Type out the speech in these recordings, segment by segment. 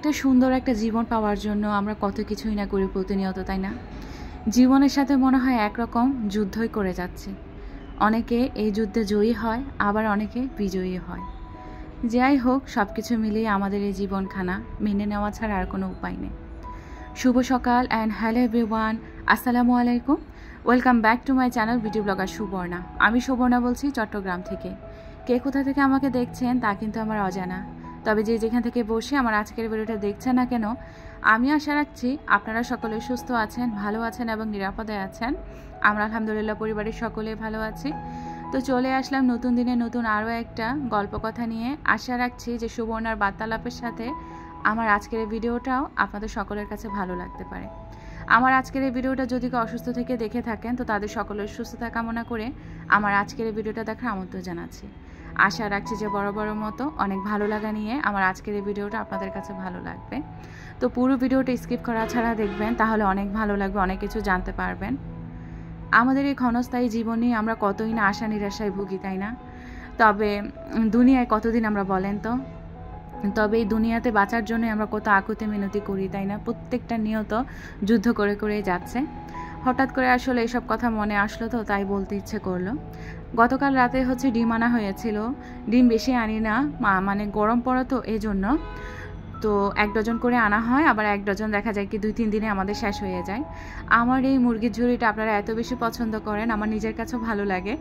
একটা সুন্দর একটা জীবন পাওয়ার জন্য আমরা কত কিছুই না করি প্রতিনিয়ত, তাই না? জীবনের সাথে মনে হয় একরকম যুদ্ধই করে যাচ্ছি। অনেকে এই যুদ্ধে জয়ী হয়, আবার অনেকে বিজয়ী হয়। যাই হোক, সব কিছু মিলিয়ে আমাদের এই জীবনখানা মেনে নেওয়া ছাড়া আর কোনো উপায় নেই। শুভ সকাল অ্যান্ড হ্যালো এভরিওয়ান, আসসালামু আলাইকুম। Welcome back to my channel beauty blogger Subarna. আমি সুবর্ণা বলছি চট্টগ্রাম থেকে। কে কোথা থেকে আমাকে দেখছেন তা কিন্তু আমার অজানা, তবে যে যেখান থেকে বসে আমার আজকের ভিডিওটা দেখছেন না কেন, আমি আশা রাখছি আপনারা সকলে সুস্থ আছেন, ভালো আছেন এবং নিরাপদে আছেন। আমরা আলহামদুলিল্লাহ পরিবারের সকলে ভালো আছি। তো চলে আসলাম নতুন দিনে নতুন আরও একটা গল্প কথা নিয়ে। আশা রাখছি যে সুবর্ণার বার্তালাপের সাথে আমার আজকের এই ভিডিওটাও আপনাদের সকলের কাছে ভালো লাগতে পারে। আমার আজকের এই ভিডিওটা যদি কেউ অসুস্থ থেকে দেখে থাকেন তো তাদের সকলের সুস্থতা কামনা করে আমার আজকের এই ভিডিওটা দেখার আমন্ত্রণ জানাচ্ছি। আশা রাখছি যে বড় মতো অনেক ভালো লাগা নিয়ে আমার আজকের এই ভিডিওটা আপনাদের কাছে ভালো লাগবে। তো পুরো ভিডিওটা স্কিপ করা ছাড়া দেখবেন, তাহলে অনেক ভালো লাগবে, অনেক কিছু জানতে পারবেন। আমাদের এই ক্ষণস্থায়ী জীবনে আমরা কতই না আশা নিরাশায় ভুগি, তাই না? তবে দুনিয়ায় কতদিন আমরা বলেন তো? তবে এই দুনিয়াতে বাঁচার জন্য আমরা কত আকুতি মিনতি করি, তাই না? প্রত্যেকটা নিয়ত যুদ্ধ করে করে যাচ্ছে। হঠাৎ করে আসলে এসব কথা মনে আসলো, তো তাই বলতে ইচ্ছে করলো। গতকাল রাতে ডিম আনা হয়েছিল। ডিম বেশি আনি না, মানে গরম পড়া তো এই জন্য। তো 1 ডজন করে আনা হয়, আবার 1 ডজন দেখা যায় কি 2-3 দিনে আমাদের শেষ হয়ে যায়। আমার এই মুরগির ঝুড়িটা আপনারা এত বেশি পছন্দ করেন, আমার নিজের কাছেও ভালো লাগে।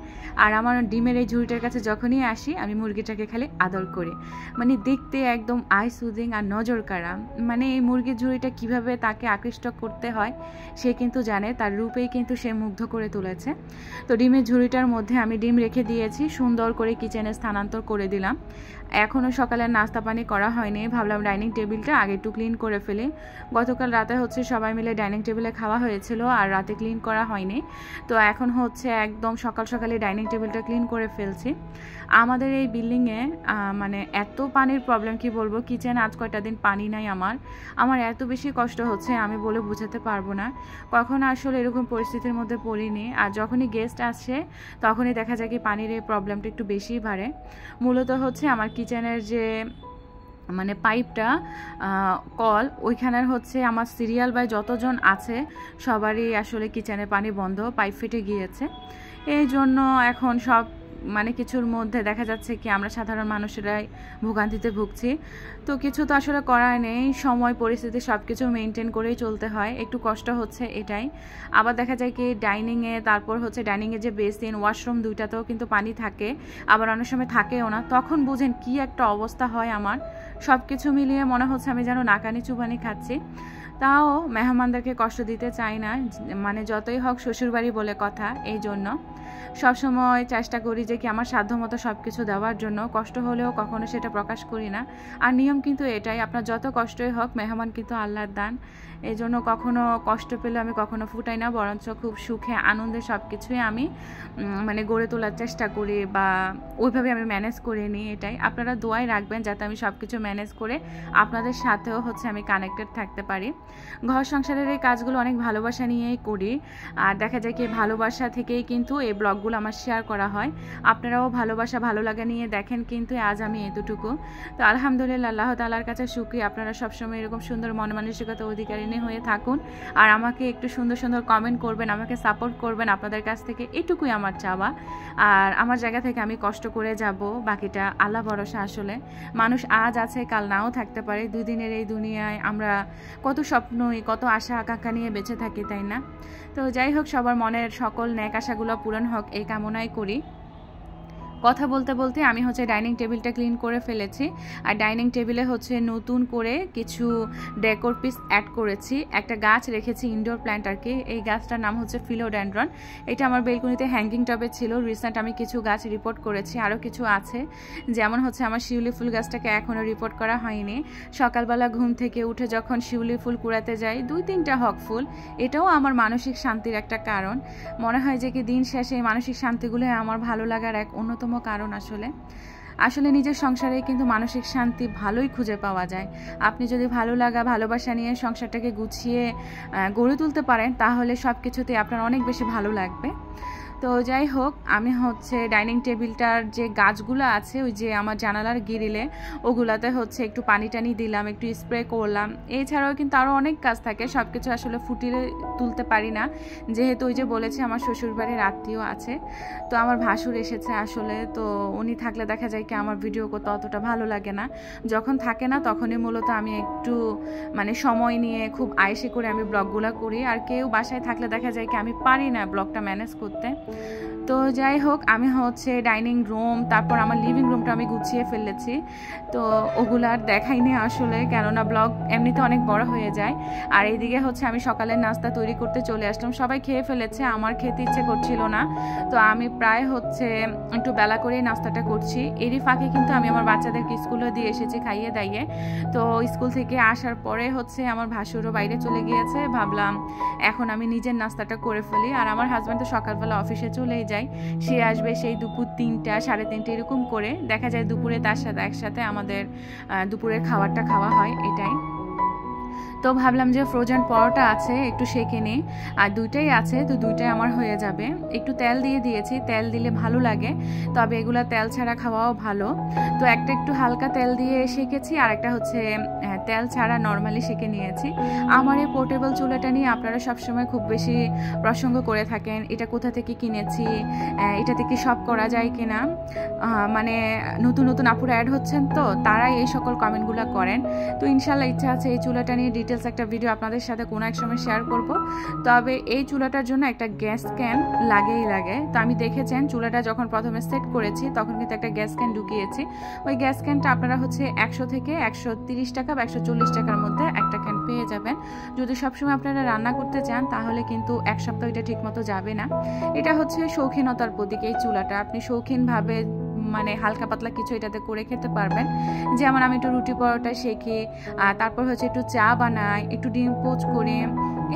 আর আমার ডিমের এই ঝুড়িটার কাছে যখনই আসি আমি মুরগিটাকে খালি আদর করি। মানে দেখতে একদম আই সুদিং আর নজর কাড়া। মানে এই মুরগির ঝুড়িটা কিভাবে তাকে আকৃষ্ট করতে হয় সে কিন্তু জানে, তার রূপেই কিন্তু সে মুগ্ধ করে তুলেছে। তো ডিমের ঝুড়িটার মধ্যে আমি ডিম রেখে দিয়েছি, সুন্দর করে কিচেনে স্থানান্তর করে দিলাম। এখনও সকালের নাস্তা পানি করা হয়নি, ভাবলাম ডাইনিং টেবিলটা আগে একটু ক্লিন করে ফেলি। গতকাল রাতে সবাই মিলে ডাইনিং টেবিলে খাওয়া হয়েছিল, আর রাতে ক্লিন করা হয়নি। তো এখন একদম সকালে ডাইনিং টেবিলটা ক্লিন করে ফেলছি। আমাদের এই বিল্ডিংয়ে মানে এত পানির প্রবলেম, কি বলবো, কিচেনে আজ কয়টা দিন পানি নাই। আমার এত বেশি কষ্ট হচ্ছে আমি বলে বোঝাতে পারবো না। কখনো আসলে এরকম পরিস্থিতির মধ্যে পড়িনি। আর যখনই গেস্ট আসে তখনই দেখা যায় কি পানির এই প্রবলেমটা একটু বেশিই বাড়ে। মূলত আমার কিচেনের যে মানে পাইপটা কল, ওইখানের আমার সিরিয়াল বাই যতজন আছে সবারই আসলে কিচেনে পানি বন্ধ, পাইপ ফেটে গিয়েছে। এই জন্য এখন সব মানে কিছুর মধ্যে দেখা যাচ্ছে কি আমরা সাধারণ মানুষেরাই ভোগান্তিতে ভুগছি। তো কিছু তো আসলে করার নেই, সময় পরিস্থিতি সব কিছু মেনটেন করেই চলতে হয়। একটু কষ্ট হচ্ছে এটাই। আবার দেখা যায় কি ডাইনিংয়ে, তারপর ডাইনিংয়ে যে বেসিন, ওয়াশরুম দুইটাতেও কিন্তু পানি থাকে, আবার অনেক সময় থাকেও না। তখন বুঝেন কি একটা অবস্থা হয় আমার। সব কিছু মিলিয়ে মনে হচ্ছে আমি যেন নাকানি চুবানি খাচ্ছি। তাও মেহমানদেরকে কষ্ট দিতে চাই না, মানে যতই হোক শ্বশুরবাড়ি বলে কথা। এই জন্য সবসময় চেষ্টা করি যে কি আমার সাধ্যমতো সব কিছু দেওয়ার জন্য। কষ্ট হলেও কখনো সেটা প্রকাশ করি না। আর নিয়ম কিন্তু এটাই, আপনার যত কষ্টই হোক মেহমান কিন্তু আল্লাহর দান। এই জন্য কখনো কষ্ট পেলে আমি কখনো ফুটাই না, বরঞ্চ খুব সুখে আনন্দে সব কিছুই আমি মানে গড়ে তোলার চেষ্টা করি, বা ওইভাবে আমি ম্যানেজ করে নিই। এটাই আপনারা দোয়াই রাখবেন যাতে আমি সব কিছু ম্যানেজ করে আপনাদের সাথেও আমি কানেক্টেড থাকতে পারি। ঘর সংসারের এই কাজগুলো অনেক ভালোবাসা নিয়েই করি। আর দেখা যায় কি ভালোবাসা থেকেই কিন্তু এই ব্লগগুলো আমার শেয়ার করা হয়। আপনারাও ভালোবাসা ভালো লাগা নিয়ে দেখেন, কিন্তু আজ আমি এতটুকু। তো আলহামদুলিল্লাহ, আল্লাহ তাআলার কাছে শুকরিয়া। আপনারা সবসময় এরকম সুন্দর মন মানসিকতা অধিকারিণী হয়ে থাকুন, আর আমাকে একটু সুন্দর সুন্দর কমেন্ট করবেন, আমাকে সাপোর্ট করবেন। আপনাদের কাছ থেকে এটুকুই আমার চাওয়া। আর আমার জায়গা থেকে আমি কষ্ট করে যাব, বাকিটা আল্লাহ ভরসা। আসলে মানুষ আজ আছে কাল নাও থাকতে পারে। 2 দিনের এই দুনিয়ায় আমরা কত স্বপ্নই, কত আশা আকাঙ্ক্ষা নিয়ে বেঁচে থাকি, তাই না? তো যাই হোক, সবার মনের সকল ন্যাক আশাগুলো পূরণ হোক এই কামনাই করি। কথা বলতে বলতে আমি ডাইনিং টেবিলটা ক্লিন করে ফেলেছি। আর ডাইনিং টেবিলে নতুন করে কিছু ডেকোর পিস অ্যাড করেছি। একটা গাছ রেখেছি, ইনডোর প্ল্যান্ট আর কি। এই গাছটার নাম ফিলোডেন্ড্রন। এটা আমার বেলকনিতে হ্যাঙ্গিং টবে ছিল। রিসেন্ট আমি কিছু গাছ রিপোর্ট করেছি, আরও কিছু আছে। যেমন আমার শিউলি ফুল গাছটাকে এখনও রিপোর্ট করা হয়নি। সকালবেলা ঘুম থেকে উঠে যখন শিউলি ফুল কুড়াতে যাই, 2-3টা হক ফুল, এটাও আমার মানসিক শান্তির একটা কারণ। মনে হয় যে কি দিন শেষে এই মানসিক শান্তিগুলো আমার ভালো লাগার এক অন্যতম কারণ। আসলে নিজের সংসারে কিন্তু মানসিক শান্তি ভালোই খুঁজে পাওয়া যায়। আপনি যদি ভালো লাগা ভালোবাসা নিয়ে সংসারটাকে গুছিয়ে গড়ে তুলতে পারেন, তাহলে সব কিছুতে আপনার অনেক বেশি ভালো লাগবে। তো যাই হোক, আমি হচ্ছে ডাইনিং টেবিলটার যে গাছগুলো আছে ওই যে আমার জানালার গ্রিলে, ওগুলাতে হচ্ছে একটু পানি টানি দিলাম, একটু স্প্রে করলাম। এছাড়াও কিন্তু আরও অনেক কাজ থাকে, সব কিছু আসলে ফুটিয়ে তুলতে পারি না, যেহেতু ওই যে বলেছি আমার শ্বশুরবাড়ির আত্মীয় আছে। তো আমার ভাসুর এসেছে আসলে, তো উনি থাকলে দেখা যায় কি আমার ভিডিও করতে অতটা ভালো লাগে না। যখন থাকে না তখনই মূলত আমি একটু মানে সময় নিয়ে খুব আয়েসে করে আমি ব্লগগুলো করি, আর কেউ বাসায় থাকলে দেখা যায় কি আমি পারি না ব্লগটা ম্যানেজ করতে। তো যাই হোক, আমি হচ্ছে ডাইনিং রুম তারপর আমার লিভিং রুমটা আমি গুছিয়ে ফেলেছি। তো ওগুলো আর দেখাইনি আসলে, কেননা ব্লগ এমনিতে অনেক বড় হয়ে যায়। আর এইদিকে হচ্ছে আমি সকালের নাস্তা তৈরি করতে চলে আসলাম। সবাই খেয়ে ফেলেছে, আমার খেতে ইচ্ছে করছিল না, তো আমি প্রায় হচ্ছে একটু বেলা করেই নাস্তাটা করছি। এরই ফাঁকে কিন্তু আমি আমার বাচ্চাদেরকে স্কুলে দিয়ে এসেছি খাইয়ে দাইয়ে। তো স্কুল থেকে আসার পরে হচ্ছে আমার ভাসুরও বাইরে চলে গিয়েছে, ভাবলাম এখন আমি নিজের নাস্তাটা করে ফেলি। আর আমার হাজব্যান্ড তো সকালবেলা অফিসে চলেই যায়, সে আসবে সেই দুপুর 3টা 3:30 এরকম করে, দেখা যায় দুপুরে তার সাথে একসাথে আমাদের দুপুরের খাবারটা খাওয়া হয়, এটাই। তো ভাবলাম যে ফ্রোজেন পরোটা আছে একটু সেঁকে নিই, আর দুইটাই আছে, তো দুইটাই আমার হয়ে যাবে। একটু তেল দিয়ে দিয়েছি, তেল দিলে ভালো লাগে, তবে এগুলা তেল ছাড়া খাওয়াও ভালো। তো একটা একটু হালকা তেল দিয়ে সেঁকেছি, আর একটা হচ্ছে তেল ছাড়া নর্মালি সেঁকে নিয়েছি। আমার এই পোর্টেবল চুলাটা নিয়ে আপনারা সবসময় খুব বেশি প্রসঙ্গ করে থাকেন, এটা কোথা থেকে কিনেছি, এটা থেকে সব করা যায় কিনা। মানে নতুন নতুন আপুরা অ্যাড হচ্ছেন, তো তারাই এই সকল কমেন্টগুলো করেন। তো ইনশাল্লাহ ইচ্ছা আছে এই চুলাটা নিয়ে ডিটেলস একটা ভিডিও আপনাদের সাথে কোনো এক সময় শেয়ার করব। তবে এই চুলাটার জন্য একটা গ্যাস ক্যান লাগে। তো আমি দেখেছেন চুলাটা যখন প্রথমে সেট করেছি তখন কিন্তু একটা গ্যাস ক্যান ঢুকিয়েছি। ওই গ্যাস ক্যানটা আপনারা হচ্ছে 100 থেকে 130 টাকা বা 140 টাকার মধ্যে একটা ক্যান পেয়ে যাবেন। যদি সবসময় আপনারা রান্না করতে চান তাহলে কিন্তু এক সপ্তাহ এটা ঠিক মতো যাবে না। এটা হচ্ছে শৌখিনতার প্রতীক এই চুলাটা, আপনি শৌখিনভাবে মানে হালকা পাতলা কিছু এটাতে করে খেতে পারবেন। যেমন আমি একটু রুটি পরোটা শেখি, তারপর হচ্ছে একটু চা বানাই, একটু ডিম পোচ করি,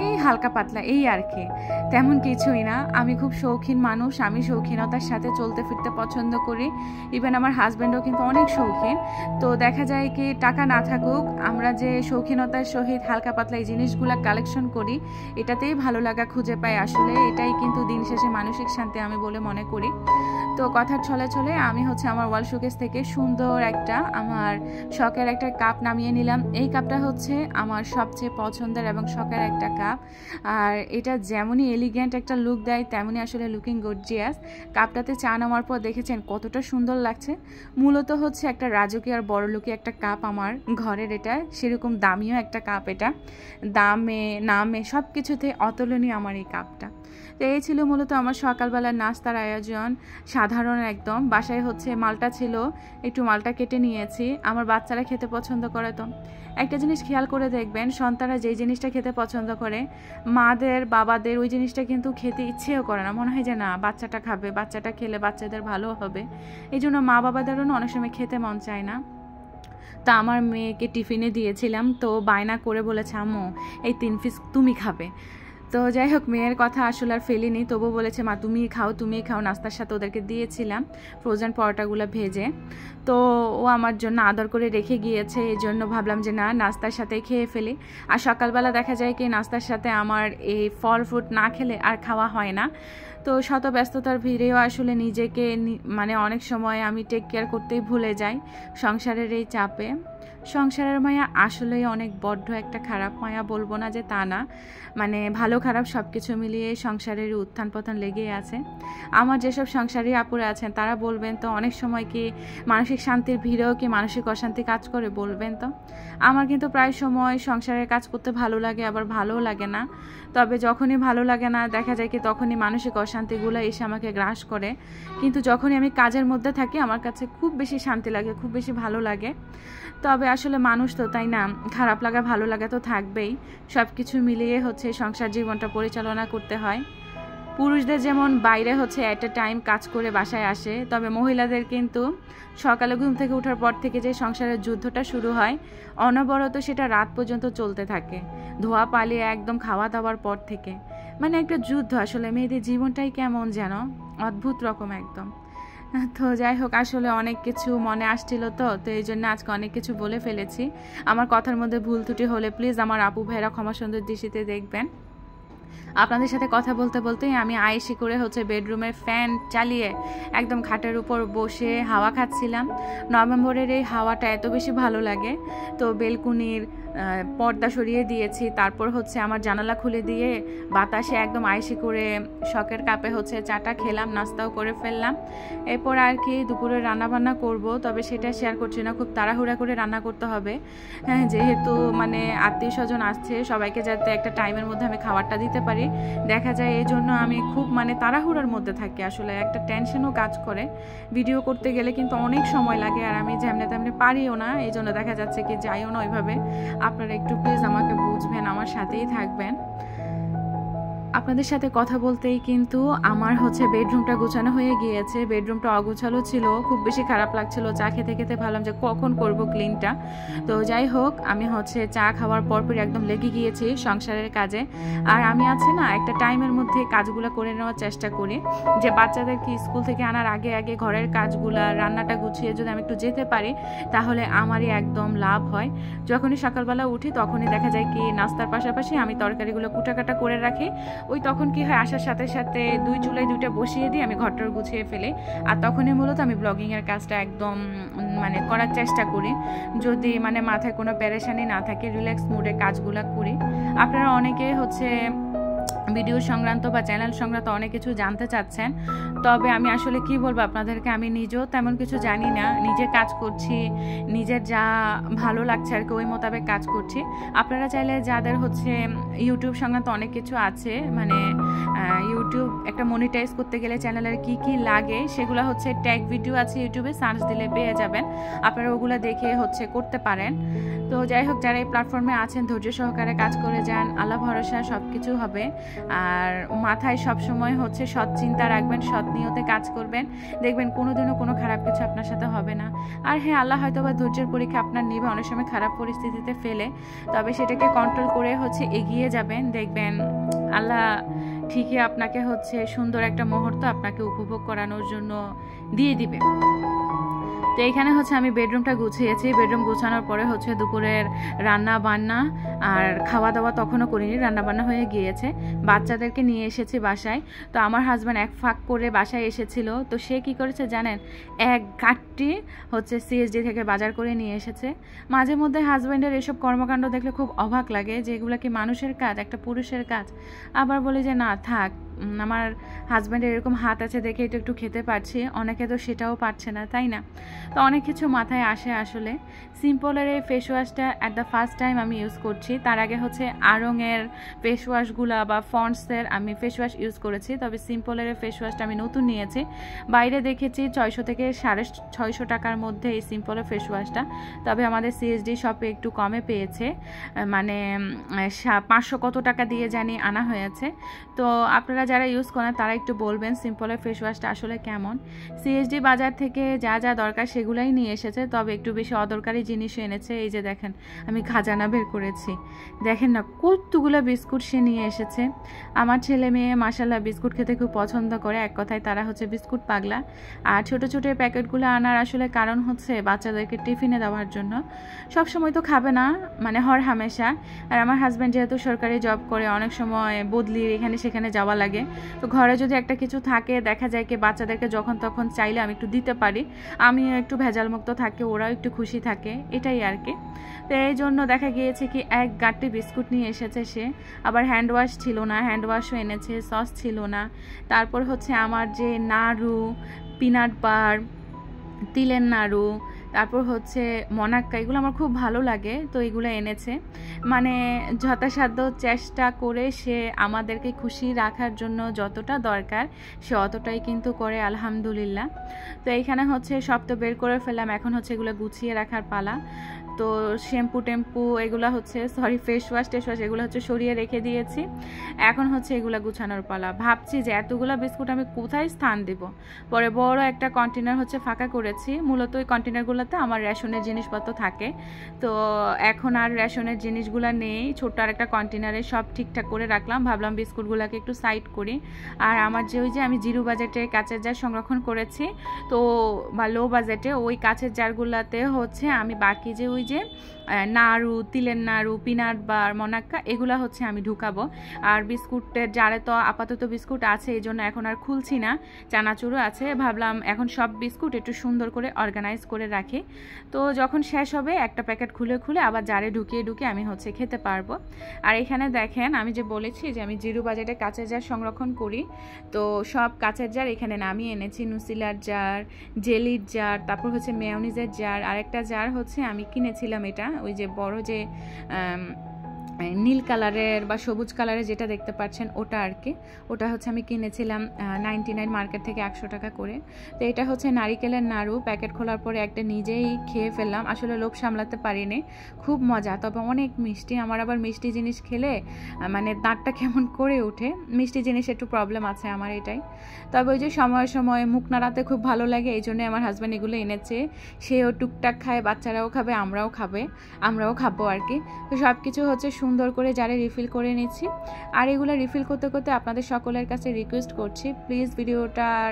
এই হালকা পাতলা, এই আর কি, তেমন কিছুই না। আমি খুব শৌখিন মানুষ, আমি শৌখিনতার সাথে চলতে ফিরতে পছন্দ করি। ইভেন আমার হাজব্যান্ডও কিন্তু অনেক শৌখিন। তো দেখা যায় কি টাকা না থাকুক, আমরা যে শৌখিনতার সহিত হালকা পাতলা এই জিনিসগুলো কালেকশন করি, এটাতেই ভালো লাগা খুঁজে পাই। আসলে এটাই কিন্তু দিন শেষে মানসিক শান্তি আমি বলে মনে করি। তো কথার ছলে ছলে আমি হচ্ছে আমার ওয়াল শোকেস থেকে সুন্দর একটা আমার শখের একটা কাপ নামিয়ে নিলাম। এই কাপটা হচ্ছে আমার সবচেয়ে পছন্দের এবং শখের একটা কাপ, আর এটা যেমনই এলিগেন্ট একটা লুক দেয় তেমনই আসলে লুকিং গর্জিয়াস। কাপটাতে চা নামার পর দেখেছেন কতটা সুন্দর লাগছে। মূলত হচ্ছে একটা রাজকীয় আর বড়লোকি একটা কাপ আমার ঘরের, এটা সেরকম দামিও একটা কাপ, এটা দামে নামে সব কিছুতে অতুলনীয় আমার এই কাপটা। তো এই ছিল মূলত আমার সকালবেলার নাস্তার আয়োজন, সাধারণ একদম। বাসায় হচ্ছে মালটা ছিল, একটু মালটা কেটে নিয়েছি, আমার বাচ্চারা খেতে পছন্দ করে। তো একটা জিনিস খেয়াল করে দেখবেন, সন্তানরা যেই জিনিসটা খেতে পছন্দ করে মাদের বাবাদের ওই জিনিসটা কিন্তু খেতে ইচ্ছেও করে না, মনে হয় যে না বাচ্চাটা খাবে, বাচ্চাটা খেলে বাচ্চাদের ভালো হবে। এই জন্য মা বাবাদেরও অনেক সময় খেতে মন চায় না। তা আমার মেয়েকে টিফিনে দিয়েছিলাম, তো বায়না করে বলেছে আম্মু এই 3 পিস তুমি খাবে। তো যাই হোক, মেয়ের কথা আসলে আর ফেলিনি, তবু বলেছে মা তুমিই খাও। নাস্তার সাথে ওদেরকে দিয়েছিলাম ফ্রোজেন পরোটাগুলো ভেজে। তো ও আমার জন্য আদর করে রেখে গিয়েছে, এই জন্য ভাবলাম যে না নাস্তার সাথেই খেয়ে ফেলি। আর সকালবেলা দেখা যায় কি নাস্তার সাথে আমার এই ফল ফ্রুট না খেলে আর খাওয়া হয় না। তো শত ব্যস্ততার ভিড়েও আসলে নিজেকে মানে অনেক সময় আমি টেক কেয়ার করতেই ভুলে যাই সংসারের এই চাপে। সংসারের মায়া আসলেই অনেক বড্ড একটা খারাপ মায়া, বলবো না যে তা না, মানে ভালো খারাপ সব কিছু মিলিয়ে সংসারের উত্থান পতন লেগেই আছে। আমার যেসব সংসারী আপুরা আছেন তারা বলবেন তো অনেক সময় কি মানসিক শান্তির ভিড়েও কি মানসিক অশান্তি কাজ করে, বলবেন তো। আমার কিন্তু প্রায় সময় সংসারের কাজ করতে ভালো লাগে, আবার ভালোও লাগে না। তবে যখনই ভালো লাগে না দেখা যায় কি তখনই মানসিক অশান্তিগুলো এসে আমাকে গ্রাস করে। কিন্তু যখনই আমি কাজের মধ্যে থাকি আমার কাছে খুব বেশি শান্তি লাগে, খুব বেশি ভালো লাগে। তবে আসলে মানুষ তো, তাই না, খারাপ লাগা ভালো লাগা তো থাকবেই, সব কিছু মিলিয়ে হচ্ছে সংসার জীবনটা পরিচালনা করতে হয়। পুরুষদের যেমন বাইরে হচ্ছে অ্যাট এ টাইম কাজ করে বাসায় আসে, তবে মহিলাদের কিন্তু সকালে ঘুম থেকে ওঠার পর থেকে যে সংসারের যুদ্ধটা শুরু হয় অনবরত সেটা রাত পর্যন্ত চলতে থাকে, ধোয়া পালিয়ে একদম খাওয়া দাওয়ার পর থেকে, মানে একটা যুদ্ধ। আসলে মেয়েদের জীবনটাই কেমন যেন অদ্ভুত রকম একদম। তো যাই হোক, আসলে অনেক কিছু মনে আসছিল, তো এই জন্য আজকে অনেক কিছু বলে ফেলেছি। আমার কথার মধ্যে ভুল ত্রুটি হলে প্লিজ আমার আপু ভাইরা ক্ষমা সুন্দর দৃষ্টিতে দেখবেন। আপনাদের সাথে কথা বলতে বলতেই আমি আয়েসি করে হচ্ছে বেডরুমের ফ্যান চালিয়ে একদম খাটের উপর বসে হাওয়া খাচ্ছিলাম। নভেম্বরের এই হাওয়াটা এত বেশি ভালো লাগে। তো বেলকুনির পর্দা সরিয়ে দিয়েছি, তারপর হচ্ছে আমার জানালা খুলে দিয়ে বাতাসে একদম আয়েসি করে শখের কাপে হচ্ছে চাটা খেলাম, নাস্তাও করে ফেললাম। এরপর আর কি দুপুরে রান্নাবান্না করব, তবে সেটা শেয়ার করছি না, খুব তাড়াহুড়া করে রান্না করতে হবে। হ্যাঁ, যেহেতু মানে আত্মীয় স্বজন আসছে, সবাইকে যাতে একটা টাইমের মধ্যে আমি খাবারটা দিতে পারি, দেখা যায় এই জন্য আমি খুব মানে তাড়াহুড়ার মধ্যে থাকি। আসলে একটা টেনশনও কাজ করে, ভিডিও করতে গেলে কিন্তু অনেক সময় লাগে, আর আমি যেমনে তেমনি পারিও না, এই জন্য দেখা যাচ্ছে কি যাইও না ওইভাবে। আপনারা একটু প্লিজ আমাকে বুঝবেন, আমার সাথেই থাকবেন। আপনাদের সাথে কথা বলতেই কিন্তু আমার হচ্ছে বেডরুমটা গোছানো হয়ে গিয়েছে। বেডরুমটা অগোছালো ছিল, খুব বেশি খারাপ লাগছিল। চা খেতে খেতে ভাবলাম যে কখন করব ক্লিনটা। তো যাই হোক, আমি হচ্ছে চা খাওয়ার পরপরই একদম লেগে গিয়েছি সংসারের কাজে। আর আমি আছে না একটা টাইমের মধ্যে কাজগুলো করে নেওয়ার চেষ্টা করি, যে বাচ্চাদেরকে স্কুল থেকে আনার আগে আগে ঘরের কাজগুলা রান্নাটা গুছিয়ে যদি আমি একটু যেতে পারি, তাহলে আমারই একদম লাভ হয়। যখনই সকালবেলা উঠি তখনই দেখা যায় কি নাস্তার পাশাপাশি আমি তরকারিগুলো কুটাকাটা করে রাখি। ওই তখন কি হয়, আসার সাথে সাথে দুই চুলায় দুইটা বসিয়ে দিয়ে আমি ঘরটার গুছিয়ে ফেলি। আর তখনই মূলত আমি ব্লগিংয়ের কাজটা একদম মানে করার চেষ্টা করি, যদি মানে মাথায় কোনো পেরেশানি না থাকে, রিল্যাক্স মুডে কাজগুলো করি। আপনারা অনেকে হচ্ছে ভিডিও সংক্রান্ত বা চ্যানেল সংক্রান্ত অনেক কিছু জানতে চাচ্ছেন, তবে আমি আসলে কি বলবো আপনাদেরকে, আমি নিজেও তেমন কিছু জানি না। নিজে কাজ করছি, নিজের যা ভালো লাগছে আর কি ওই মোতাবেক কাজ করছি। আপনারা চাইলে যাদের হচ্ছে ইউটিউব সংক্রান্ত অনেক কিছু আছে, মানে ইউটিউব একটা মনিটাইজ করতে গেলে চ্যানেলের কি কি লাগে সেগুলো হচ্ছে ট্যাগ ভিডিও আছে, ইউটিউবে সার্চ দিলে পেয়ে যাবেন, আপনারা ওগুলো দেখে হচ্ছে করতে পারেন। তো যাই হোক, যারা এই প্ল্যাটফর্মে আছেন ধৈর্য সহকারে কাজ করে যান, আল্লাহ ভরসা সব কিছু হবে। আর মাথায় সব সময় হচ্ছে সৎ চিন্তা রাখবেন, সৎ নিয়তে কাজ করবেন, দেখবেন কোনোদিনও কোনো খারাপ কিছু আপনার সাথে হবে না। আর হ্যাঁ, আল্লাহ হয়তো বা ধৈর্যের পরীক্ষা আপনার নিবে, অনেক সময় খারাপ পরিস্থিতিতে ফেলে, তবে সেটাকে কন্ট্রোল করে হচ্ছে এগিয়ে যাবেন, দেখবেন আল্লাহ ঠিকই আপনাকে হচ্ছে সুন্দর একটা মুহূর্ত আপনাকে উপভোগ করানোর জন্য দিয়ে দিবে। তো এইখানে হচ্ছে আমি বেডরুমটা গুছিয়েছি। বেডরুম গুছানোর পরে হচ্ছে দুপুরের রান্না বান্না আর খাওয়া দাওয়া তখনও করিনি, রান্না বান্না হয়ে গিয়েছে। বাচ্চাদেরকে নিয়ে এসেছি বাসায়। তো আমার হাজব্যান্ড এক ফাঁক করে বাসায় এসেছিল, তো সে কি করেছে জানেন, এক গাঁটটি হচ্ছে সিএসডি থেকে বাজার করে নিয়ে এসেছে। মাঝে মধ্যে হাজব্যান্ডের এসব কর্মকাণ্ড দেখলে খুব অবাক লাগে যে এগুলো কি মানুষের কাজ, একটা পুরুষের কাজ। আবার বলি যে না থাক, আমার হাজব্যান্ডের এরকম হাত আছে দেখে এটা একটু খেতে পারছি, অনেকে তো সেটাও পারছে না, তাই না? তো অনেক কিছু মাথায় আসে আসলে। সিম্পলের এই ফেস ওয়াশটা অ্যাট দ্য ফার্স্ট টাইম আমি ইউজ করছি। তার আগে হচ্ছে আড়ংয়ের ফেস ওয়াশগুলা বা ফন্ডসের আমি ফেস ওয়াশ ইউজ করেছি, তবে সিম্পলের ফেস ওয়াশটা আমি নতুন নিয়েছি। বাইরে দেখেছি 600 থেকে 650 টাকার মধ্যে এই সিম্পলের ফেস ওয়াশটা, তবে আমাদের সিএসডি শপে একটু কমে পেয়েছে, মানে 500 কত টাকা দিয়ে জানি আনা হয়েছে। তো আপনারা যারা ইউজ করেন তারা একটু বলবেন সিম্পলের ফেস ওয়াশটা আসলে কেমন। সিএসডি বাজার থেকে যা যা দরকার সেগুলাই নিয়ে এসেছে, তবে একটু বেশি অদরকারি জিনিসও এনেছে। এই যে দেখেন আমি খাজানা বের করেছি, দেখেন না কতগুলো বিস্কুট সে নিয়ে এসেছে। আমার ছেলে মেয়ে মাশাআল্লাহ বিস্কুট খেতে খুব পছন্দ করে, এক কথায় তারা হচ্ছে বিস্কুট পাগলা। আর ছোট ছোট প্যাকেটগুলো আনার আসলে কারণ হচ্ছে বাচ্চাদেরকে টিফিনে দেওয়ার জন্য। সব সময় তো খাবে না, মানে হর হামেশা। আর আমার হাজব্যান্ড যেহেতু সরকারি জব করে, অনেক সময় বদলি এখানে সেখানে যাওয়া লাগে, তো ঘরে যদি একটা কিছু থাকে দেখা যায় কি বাচ্চাদেরকে যখন তখন চাইলে আমি একটু দিতে পারি, আমিও একটু ভেজাল মুক্ত থাকে, ওরাও একটু খুশি থাকে, এটাই আর কি। তো এই জন্য দেখা গিয়েছে কি এক গাঁটটি বিস্কুট নিয়ে এসেছে সে। আবার হ্যান্ড ওয়াশ ছিল না, হ্যান্ড ওয়াশও এনেছে, সস ছিল না। তারপর হচ্ছে আমার যে নাড়ু, পিনাট বার, তিলের নাড়ু, তারপর হচ্ছে মনাক্কা, এগুলো আমার খুব ভালো লাগে, তো এগুলো এনেছে। মানে যথাসাধ্য চেষ্টা করে সে আমাদেরকে খুশি রাখার জন্য যতটা দরকার সে অতটাই কিন্তু করে, আলহামদুলিল্লাহ। তো এইখানে হচ্ছে সব তো বের করে ফেললাম, এখন হচ্ছে এগুলো গুছিয়ে রাখার পালা। তো শ্যাম্পু টেম্পু এগুলো হচ্ছে ফেস ওয়াশ টেস ওয়াশ এগুলো হচ্ছে সরিয়ে রেখে দিয়েছি, এখন হচ্ছে এগুলো গুছানোর পালা। ভাবছি যে এতগুলো বিস্কুট আমি কোথায় স্থান দেব। পরে বড় একটা কন্টেনার হচ্ছে ফাঁকা করেছি, মূলত ওই কন্টেনারগুলোতে আমার রেশনের জিনিসপত্র থাকে। তো এখন আর রেশনের জিনিসগুলো নেই, ছোট্ট আর একটা কন্টেনারে সব ঠিকঠাক করে রাখলাম। ভাবলাম বিস্কুটগুলোকে একটু সাইড করি। আর আমার যে ওই যে আমি জিরো বাজেটে কাঁচের জার সংরক্ষণ করেছি, তো বা লো বাজেটে ওই কাঁচের জারগুলোতে হচ্ছে আমি বাকি যে ওই যে নাড়ু, তিলের নাড়ু, পিনাট বার, মনাক্কা এগুলো হচ্ছে আমি ঢুকাবো। আর বিস্কুটের জারে তো আপাতত বিস্কুট আছে, এই জন্য এখন আর খুলছি না, চানাচুরও আছে। ভাবলাম এখন সব বিস্কুট একটু সুন্দর করে অর্গানাইজ করে রাখি, তো যখন শেষ হবে একটা প্যাকেট খুলে খুলে আবার জারে ঢুকিয়ে আমি হচ্ছে খেতে পারবো। আর এখানে দেখেন আমি যে বলেছি যে আমি জিরো বাজেটে কাঁচের জার সংরক্ষণ করি, তো সব কাঁচের জার এখানে নামিয়ে এনেছি। নুসিলার জার, জেলির জার, তারপর হচ্ছে মেয়োনিজের জার, আরেকটা জার হচ্ছে আমি কিনেছিলাম, এটা ওই যে বড় যে নীল কালারের বা সবুজ কালারের যেটা দেখতে পাচ্ছেন ওটা আর কি, ওটা হচ্ছে আমি কিনেছিলাম 99 মার্কেট থেকে 100 টাকা করে। তো এটা হচ্ছে নারিকেলের নাড়ু, প্যাকেট খোলার পরে একটা নিজেই খেয়ে ফেললাম, আসলে লোভ সামলাতে পারিনি, খুব মজা, তবে অনেক মিষ্টি। আমার আবার মিষ্টি জিনিস খেলে মানে দাঁতটা কেমন করে ওঠে, মিষ্টি জিনিস একটু প্রবলেম আছে আমার এটাই। তবে ওই যে সময়ে সময়ে মুখ নাড়াতে খুব ভালো লাগে, এই জন্য আমার হাজব্যান্ড এগুলো এনেছে, সেও টুকটাক খায়, বাচ্চারাও খাবে, আমরাও খাবো আর কি। তো সব কিছু হচ্ছে সুন্দর করে জারে রিফিল করে নিচ্ছি। আর এগুলো রিফিল করতে করতে আপনাদের সকলের কাছে রিকোয়েস্ট করছি, প্লিজ ভিডিওটার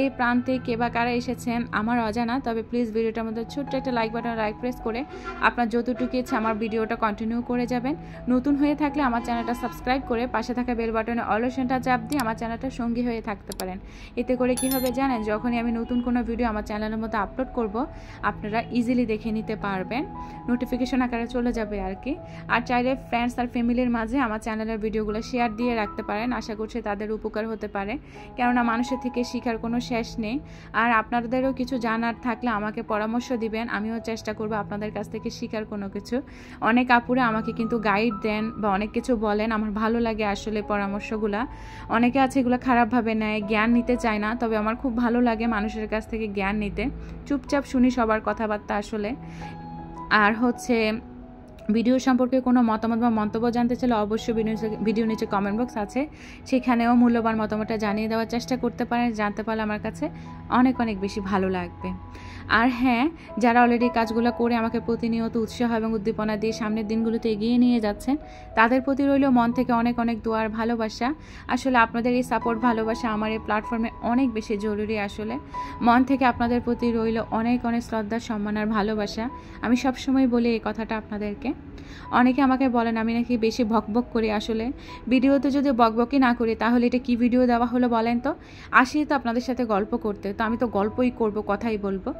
এই প্রান্তে কে বা কারা এসেছেন আমার অজানা, তবে প্লিজ ভিডিওটার মধ্যে ছোট্ট একটা লাইক বাটন প্রেস করে আপনার যতটুকু ইচ্ছে আমার ভিডিওটা কন্টিনিউ করে যাবেন। নতুন হয়ে থাকলে আমার চ্যানেলটা সাবস্ক্রাইব করে পাশে থাকা বেল বাটনে অল অপশনটা চাপ দিয়ে আমার চ্যানেলটা সঙ্গী হয়ে থাকতে পারেন। এতে করে কি হবে জানেন, যখনই আমি নতুন কোনো ভিডিও আমার চ্যানেলের মধ্যে আপলোড করব আপনারা ইজিলি দেখে নিতে পারবেন, নোটিফিকেশন আকারে চলে যাবে আর কি। আর চাইলে ফ্রেন্ডস আর ফ্যামিলির মাঝে আমার চ্যানেলের ভিডিওগুলো শেয়ার দিয়ে রাখতে পারেন, আশা করছি তাদের উপকার হতে পারে, কেননা মানুষের থেকে শেখার কোনো শেষ নেই। আর আপনাদেরও কিছু জানার থাকলে আমাকে পরামর্শ দিবেন, আমিও চেষ্টা করব আপনাদের কাছ থেকে শেখার কোনো কিছু। অনেক আপুরা আমাকে কিন্তু গাইড দেন বা অনেক কিছু বলেন, আমার ভালো লাগে আসলে পরামর্শগুলা। অনেকে আছে এগুলো খারাপভাবে নেয়, জ্ঞান নিতে চায় না, তবে আমার খুব ভালো লাগে মানুষের কাছ থেকে জ্ঞান নিতে, চুপচাপ শুনি সবার কথাবার্তা আসলে। আর হচ্ছে ভিডিও সম্পর্কে কোনো মতামত বা মন্তব্য জানতে চাইলে অবশ্যই ভিডিও নিচে কমেন্ট বক্স আছে, সেখানেও মূল্যবান মতামতটা জানিয়ে দেওয়ার চেষ্টা করতে পারেন, জানতে পারলে আমার কাছে অনেক বেশি ভালো লাগবে। আর হ্যাঁ, যারা অলরেডি কাজগুলো করে আমাকে প্রতিনিয়ত উৎসাহ এবং উদ্দীপনা দিয়ে সামনের দিনগুলোতে এগিয়ে নিয়ে যাচ্ছেন, তাদের প্রতি রইল মন থেকে অনেক দোয়ার ভালোবাসা। আসলে আপনাদের এই সাপোর্ট ভালোবাসা আমার এই প্ল্যাটফর্মে অনেক বেশি জরুরি। আসলে মন থেকে আপনাদের প্রতি রইল অনেক শ্রদ্ধা, সম্মান আর ভালোবাসা। আমি সবসময় বলি এই কথাটা আপনাদেরকে। অনেকে আমাকে বলেন আমি নাকি বেশি বকবক করি, আসলে ভিডিওতে যদি বকবকই না করি তাহলে এটা কি ভিডিও দেওয়া হলো বলেন তো? আসি তো আপনাদের সাথে গল্প করতে, তো আমি তো গল্পই করব, কথাই বলবো।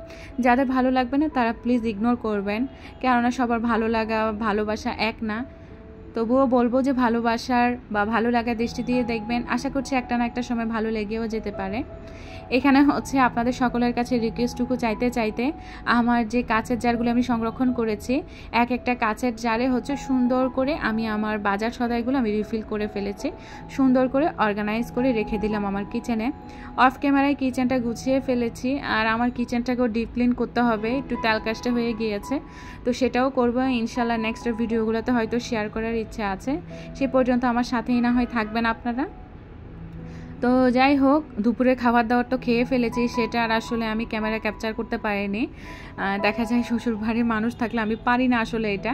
যাদের ভালো লাগবে না তারা প্লিজ ইগনোর করবেন, কেননা সবার ভালো লাগা ভালোবাসা এক না। তবুও বলবো যে ভালোবাসার বা ভালো লাগার দৃষ্টি দিয়ে দেখবেন, আশা করছি একটা না একটা সময় ভালো লেগেও যেতে পারে। এখানে হচ্ছে আপনাদের সকলের কাছে রিকোয়েস্টটুকু চাইতে আমার যে কাচের জারগুলো আমি সংরক্ষণ করেছি, একটা কাচের জারে হচ্ছে সুন্দর করে আমি আমার বাজার সদাইগুলো আমি রিফিল করে ফেলেছি, সুন্দর করে অর্গানাইজ করে রেখে দিলাম আমার কিচেনে। অফ ক্যামেরায় কিচেনটা গুছিয়ে ফেলেছি, আর আমার কিচেনটাকেও ডিপ ক্লিন করতে হবে, একটু তেলকাশটা হয়ে গিয়েছে, তো সেটাও করবো ইনশাল্লাহ। নেক্সট ভিডিওগুলোতে হয়তো শেয়ার করার ইচ্ছা আছে, সে পর্যন্ত আমার সাথেই না হয় থাকবেন আপনারা। তো যাই হোক, দুপুরে খাবার দাবার তো খেয়ে ফেলেছি, সেটা আর আসলে আমি ক্যামেরা ক্যাপচার করতে পারিনি। দেখা যায় শ্বশুর বাড়ির মানুষ থাকলে আমি পারি না আসলে এটা।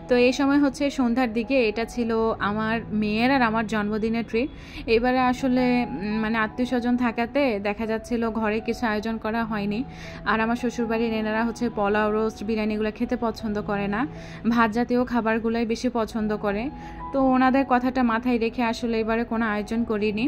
তো এই সময় হচ্ছে সন্ধ্যার দিকে, এটা ছিল আমার মেয়ের আর আমার জন্মদিনের ট্রিট। এবারে আসলে মানে আত্মীয় স্বজন থাকাতে দেখা যাচ্ছিল ঘরে কিছু আয়োজন করা হয়নি। আর আমার শ্বশুরবাড়ির এনারা হচ্ছে পোলাও, রোস্ট, বিরিয়ানিগুলো খেতে পছন্দ করে না, ভাত জাতীয় খাবারগুলোই বেশি পছন্দ করে। তো ওনাদের কথাটা মাথায় রেখে আসলে এবারে কোনো আয়োজন করিনি।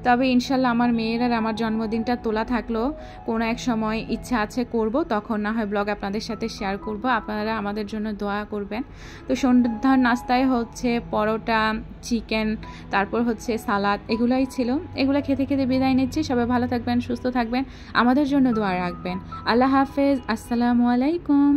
তবে ইনশাল্লাহ আমার মেয়ের আর আমার জন্মদিনটা তোলা থাকলো, কোনো এক সময় ইচ্ছা আছে করব, তখন না হয় ব্লগ আপনাদের সাথে শেয়ার করব, আপনারা আমাদের জন্য দোয়া করবেন। তো সন্ধ্যার নাস্তায় হচ্ছে পরোটা, চিকেন, তারপর হচ্ছে সালাদ, এগুলাই ছিল। এগুলো খেতে খেতে বিদায় নিচ্ছি। সবাই ভালো থাকবেন, সুস্থ থাকবেন, আমাদের জন্য দোয়া রাখবেন। আল্লাহ হাফেজ, আসসালামু আলাইকুম।